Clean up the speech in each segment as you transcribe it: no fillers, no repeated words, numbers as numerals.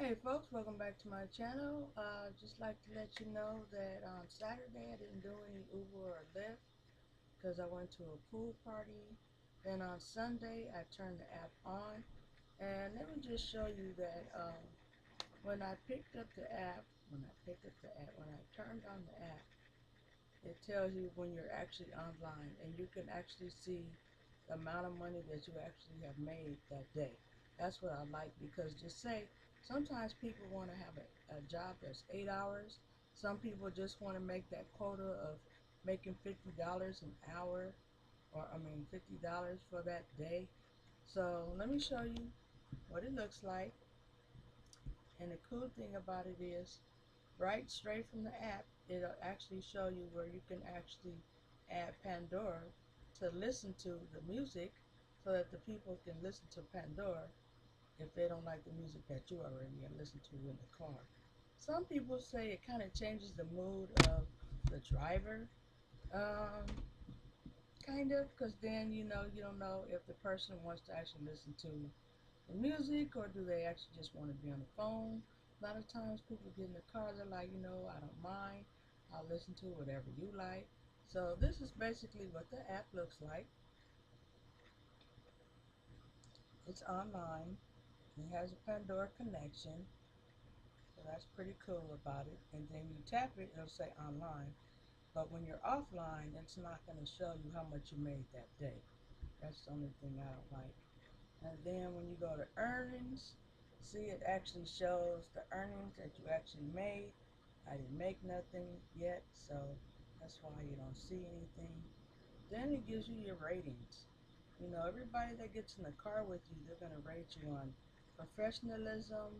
Hey folks, welcome back to my channel. Just like to let you know that on Saturday I didn't do any Uber or Lyft because I went to a pool party. Then on Sunday I turned the app on, and let me just show you that when I picked up the app, when I turned on the app, it tells you when you're actually online, and you can actually see the amount of money that you actually have made that day. That's what I like, because just say sometimes people want to have a job that's 8 hours. Some people just want to make that quota of making $50 an hour, or I mean $50 for that day. So let me show you what it looks like. And the cool thing about it is, right straight from the app, it'll actually show you where you can actually add Pandora to listen to the music, so that the people can listen to Pandora if they don't like the music that you already listen to in the car. Some people say it kind of changes the mood of the driver, um, kind of, because then you don't know if the person wants to actually listen to the music, or do they actually just want to be on the phone. A lot of times people get in the car, they're like, I don't mind, I'll listen to whatever you like. So this is basically what the app looks like. It's online. It has a Pandora connection, so that's pretty cool about it. And then you tap it, it'll say online. But when you're offline, it's not going to show you how much you made that day. That's the only thing I don't like. And then when you go to earnings, see, it actually shows the earnings that you actually made. I didn't make nothing yet, so that's why you don't see anything. Then it gives you your ratings. Everybody that gets in the car with you, they're going to rate you on professionalism,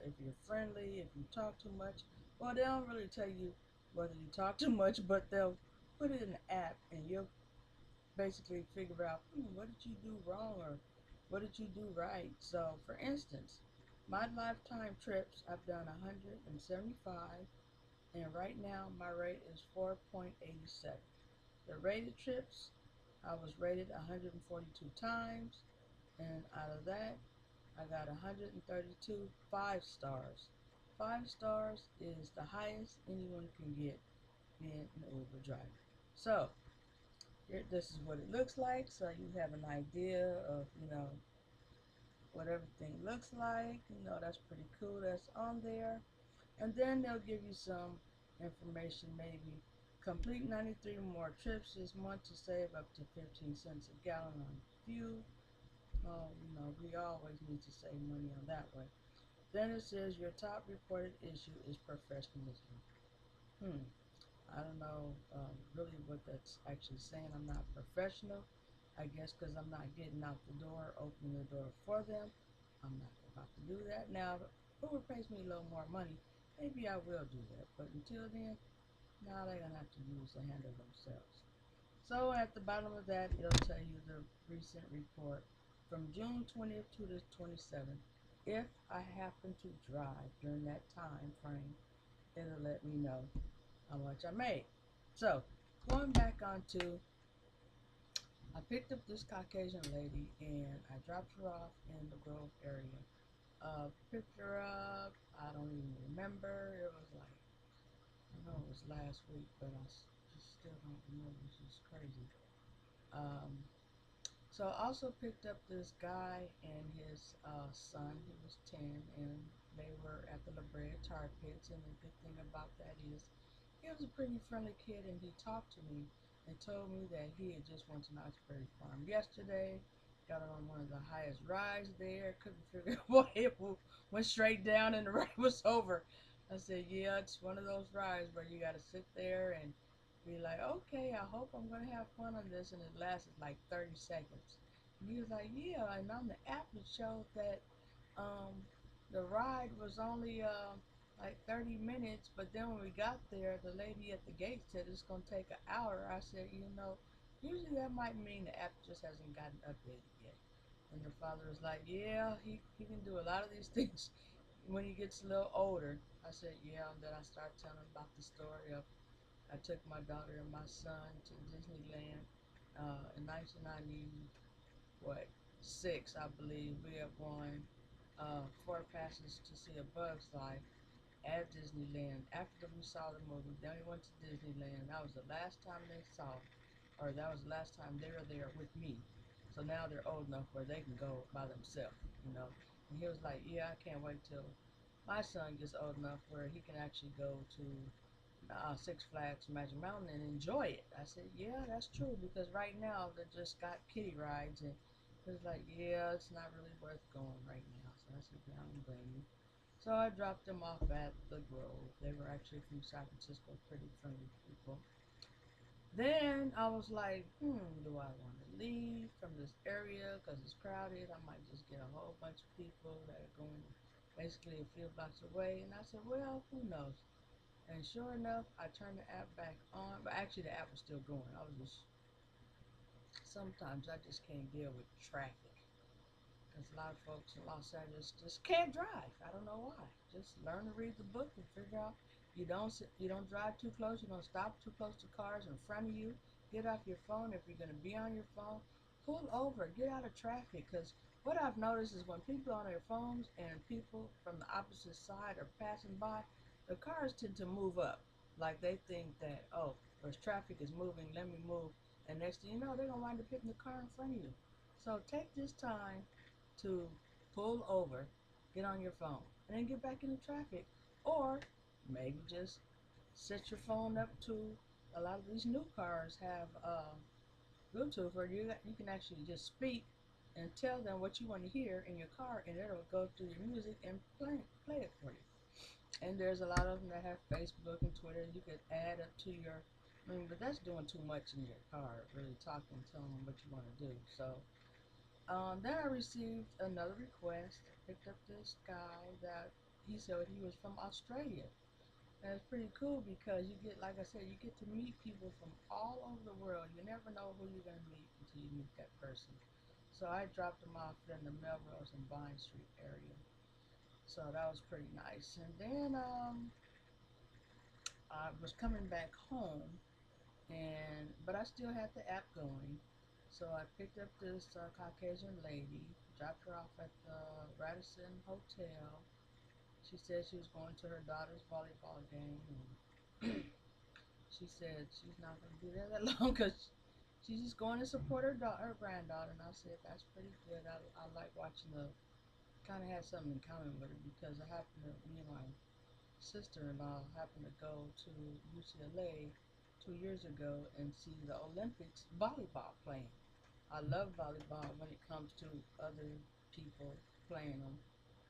if you're friendly, if you talk too much. Well, they don't really tell you whether you talk too much, but they'll put it in the app, and you'll basically figure out, what did you do wrong, or what did you do right. So, for instance, my lifetime trips, I've done 175, and right now my rate is 4.87. The rated trips, I was rated 142 times, and out of that, I got 132 5 stars. 5 stars is the highest anyone can get being an Uber driver. So, here, this is what it looks like, so you have an idea of, what everything looks like. That's pretty cool, that's on there. And then they'll give you some information, maybe complete 93 more trips this month to save up to 15 cents a gallon on fuel. Oh, we always need to save money on that way. Then it says your top reported issue is professionalism. Hmm. I don't know really what that's actually saying. I'm not professional. I guess because I'm not getting out the door, opening the door for them. I'm not about to do that. Now, if Uber pays me a little more money, maybe I will do that. But until then, now they're going to have to use the handle themselves. So at the bottom of that, it'll tell you the recent report from June 20th to the 27th. If I happen to drive during that time frame, it'll let me know how much I made. So, going back onto, I picked up this Caucasian lady, and I dropped her off in the Grove area. Picked her up, I don't even remember, it was like, I know it was last week, but I just still don't remember, it's just crazy. Um, so I also picked up this guy and his son, he was 10, and they were at the La Brea Tar Pits, and the good thing about that is, he was a pretty friendly kid, and he talked to me and told me that he had just went to Knott's Berry Farm yesterday, got on one of the highest rides there, couldn't figure out why it went straight down and the ride was over. I said, yeah, it's one of those rides where you got to sit there and be like, okay, I hope I'm going to have fun on this, and it lasted like 30 seconds. And he was like, yeah, and on the app it showed that um, the ride was only like 30 minutes, but then when we got there, the lady at the gate said it's going to take an hour. I said, usually that might mean the app just hasn't gotten updated yet. And the father was like, yeah, he can do a lot of these things when he gets a little older. I said, yeah, and then I started telling him about the story of, I took my daughter and my son to Disneyland in 1990, what, six, I believe. We have won. 4 passes to see A Bug's Life at Disneyland. After we saw the movie, then we went to Disneyland. That was the last time they saw, or that was the last time they were there with me. So now they're old enough where they can go by themselves, you know. And he was like, "Yeah, I can't wait till my son gets old enough where he can actually go to Six Flags Magic Mountain and enjoy it." I said, "Yeah, that's true because right now they just got kiddie rides." And he was like, "Yeah, it's not really worth going right now." So I said, "Yeah, I don't blame you." So I dropped them off at the Grove. They were actually from San Francisco, pretty friendly people. Then I was like, do I want to leave from this area because it's crowded? I might just get a whole bunch of people that are going basically a few blocks away. And I said, well, who knows? And sure enough, I turned the app back on. But actually, the app was still going. I was just, sometimes I just can't deal with traffic. Because a lot of folks in Los Angeles just can't drive. I don't know why. Just learn to read the book and figure out you don't drive too close. You don't stop too close to cars in front of you. Get off your phone if you're going to be on your phone. Pull over. Get out of traffic. Because what I've noticed is when people are on their phones and people from the opposite side are passing by, the cars tend to move up. Like they think that, oh, there's traffic is moving. Let me move. And next thing you know, they're going to wind up hitting the car in front of you. So take this time to pull over, get on your phone, and then get back into traffic. Or maybe just set your phone up to, a lot of these new cars have Bluetooth where you can actually just speak and tell them what you want to hear in your car, and it'll go through your music and play it for you. And there's a lot of them that have Facebook and Twitter. You could add up to your, but that's doing too much in your car, really talking, telling them what you want to do. So then I received another request. I picked up this guy that he said he was from Australia. And it's pretty cool because you get, like I said, you get to meet people from all over the world. You never know who you're going to meet until you meet that person. So I dropped him off in the Melrose and Vine Street area. So that was pretty nice. And then I was coming back home, and but I still had the app going. So I picked up this Caucasian lady, dropped her off at the Radisson Hotel. She said she was going to her daughter's volleyball game, and she said she's not going to be there that long because she's just going to support her granddaughter. And I said that's pretty good. I like watching the, kind of had something in common with her because I happened to, me and my sister-in-law happened to go to UCLA 2 years ago and see the Olympics volleyball playing. I love volleyball when it comes to other people playing them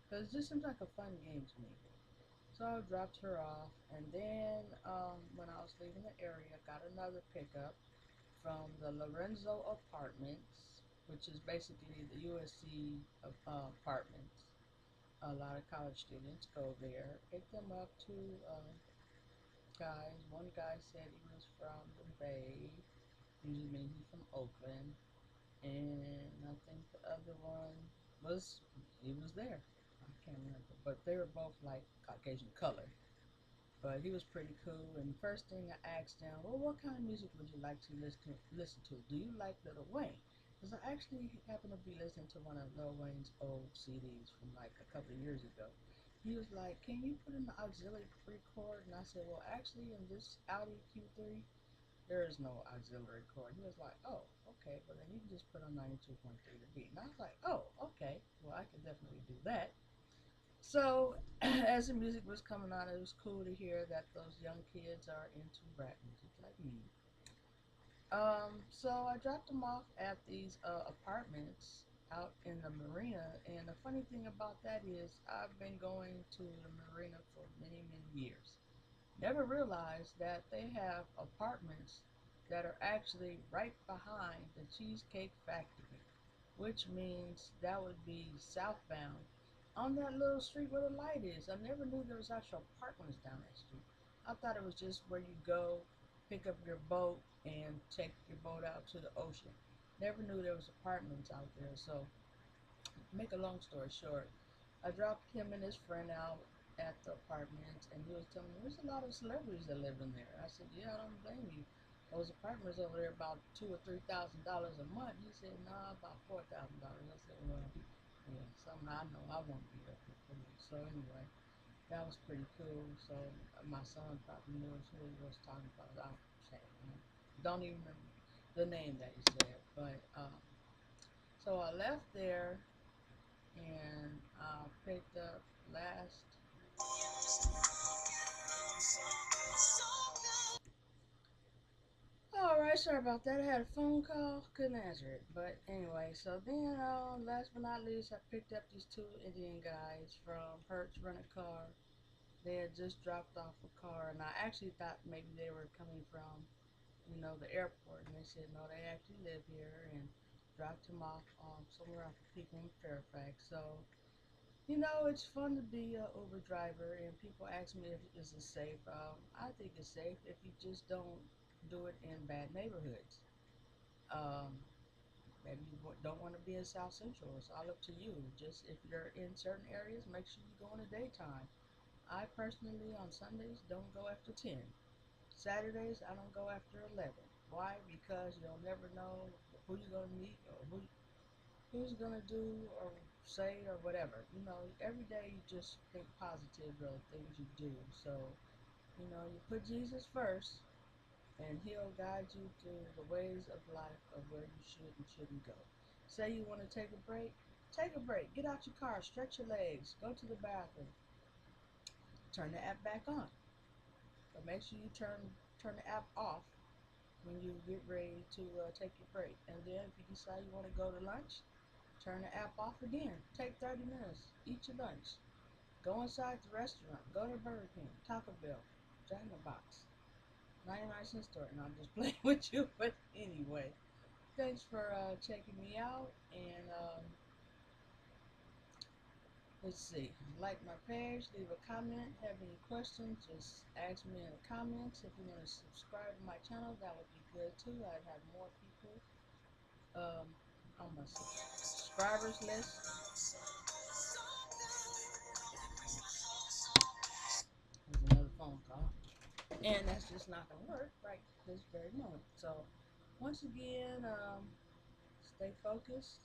because it just seems like a fun game to me. So I dropped her off, and then when I was leaving the area, got another pickup from the Lorenzo Apartments, which is basically the USC apartments. A lot of college students go there. Picked them up two guys. One guy said he was from the Bay, usually means he's from Oakland, and I think the other one was, he was there. I can't remember, but they were both like Caucasian color. But he was pretty cool. And first thing I asked him, well, what kind of music would you like to listen to? Do you like Lil Wayne? Because I actually happen to be listening to one of Lil Wayne's old CDs from like a couple of years ago. He was like, can you put in the auxiliary cord? And I said, well, actually, in this Audi Q3, there is no auxiliary cord. He was like, oh, okay, well, then you can just put on 92.3 to beat. And I was like, oh, okay, well, I can definitely do that. So, as the music was coming on, it was cool to hear that those young kids are into rap music like me. So I dropped them off at these apartments out in the marina, and the funny thing about that is I've been going to the marina for many, many years. Never realized that they have apartments that are actually right behind the Cheesecake Factory, which means that would be southbound on that little street where the light is. I never knew there was actual apartments down that street. I thought it was just where you go, pick up your boat, and take your boat out to the ocean. Never knew there was apartments out there. So, make a long story short, I dropped him and his friend out at the apartments, and he was telling me there's a lot of celebrities that live in there. I said, yeah, I don't blame you. Those apartments over there about $2,000 or $3,000 a month. He said, nah, about $4,000. I said, well, Yeah, something I know I won't be able to believe. So anyway, that was pretty cool. So my son probably knows who he was talking about. I'm saying, don't even remember the name that he said. But so I left there and picked up last. Alright, sorry about that. I had a phone call, couldn't answer it. But anyway, so then last but not least, I picked up these two Indian guys from Hertz Rent a Car. They had just dropped off a car, and I actually thought maybe they were coming from, the airport. And they said no, they actually live here, and dropped him off somewhere off of Pekin, Fairfax. So it's fun to be an Uber driver, and people ask me if is it safe. I think it's safe if you just don't do it in bad neighborhoods. Um, Maybe you don't want to be in South Central. It's all up to you. Just if you're in certain areas, make sure you go in the daytime. I personally, on Sundays, don't go after 10. Saturdays, I don't go after 11. Why? Because you'll never know who you're going to meet or who's going to do or say or whatever. Every day you just think positive of the things you do. So, you put Jesus first, and he'll guide you through the ways of life of where you should and shouldn't go. Say you want to take a break, get out your car, stretch your legs, go to the bathroom, turn the app back on. But make sure you turn the app off when you get ready to take your break. And then if you decide you want to go to lunch, turn the app off again. Take 30 minutes, eat your lunch. Go inside the restaurant, go to Burger King, Taco Bell, Jack in the Box, 99-cent store. And I'm just playing with you, but anyway. Thanks for checking me out, and let's see. Like my page, leave a comment. Have any questions? Just ask me in the comments. If you want to subscribe to my channel, that would be good too. I'd have more people um, on my subscribers list. There's another phone call, and that's just not gonna work right this very moment. So, once again, stay focused.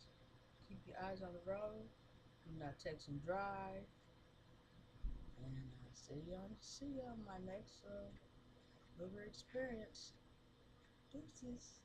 Keep your eyes on the road. Do not text and drive. And see you on my next Uber experience. Deuces.